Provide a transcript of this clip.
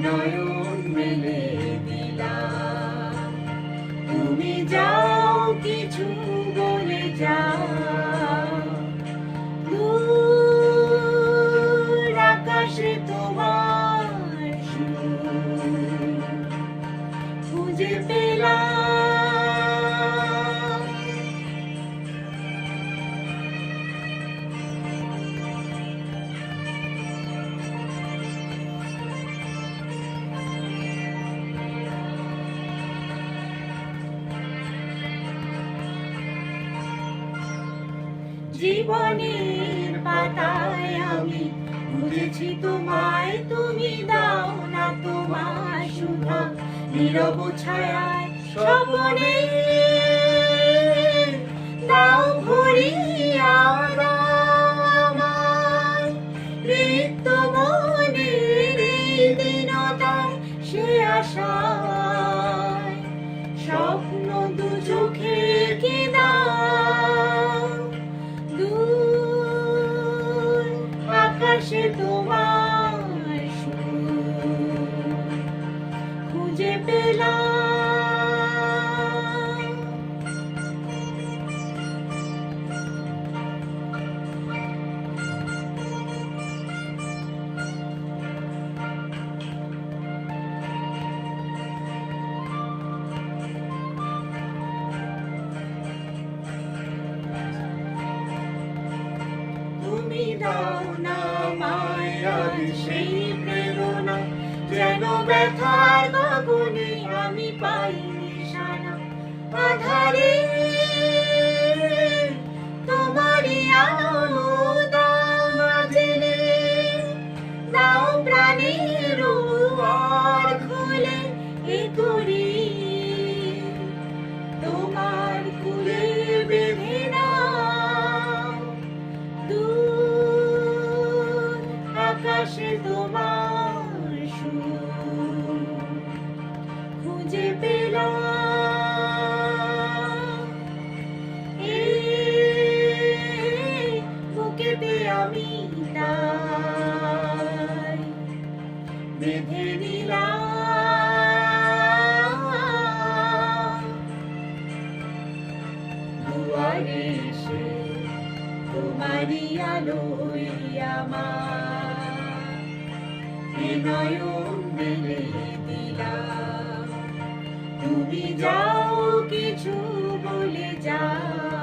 নয়ন মেলে দিলাম। তুমি যাও কিছু বলে যাও, দূর আকাশে তোমার সুর খুঁজে পেলাম। জীবনের পাতায় আমি বুঝেছি তোমায়, তুমি দাও না তোমার সুধা নীরব ছায়ায় স্বপনে দাও ভরিয়া আমায়। রিক্ত মনের এই দীনতায় সে আশায় স্বপ্ন দু চোখে এঁকে দাও, দূর আকাশে তোমার সুর খুঁজে পেলাম। তুমি দাও না মায়ার সেই প্রেরণা, যেন ব্যথার গগনে আমি পাই নিশানা। আধারে তোমারই আলো দাও জেনে, দাও প্রাণের আর খুলে এ করি তোমার কুলে বেঁধে নাও, দূর আকাশে তোমার সুর খুঁজে পেলাম। এই বুকেতে আমি তাই বেঁধে নিলাম। দুয়ারে এসে তোমারই আলোয় আমার এ নয়ন মেলে দিলাম। তুমি যাও কিছু বলে যাও,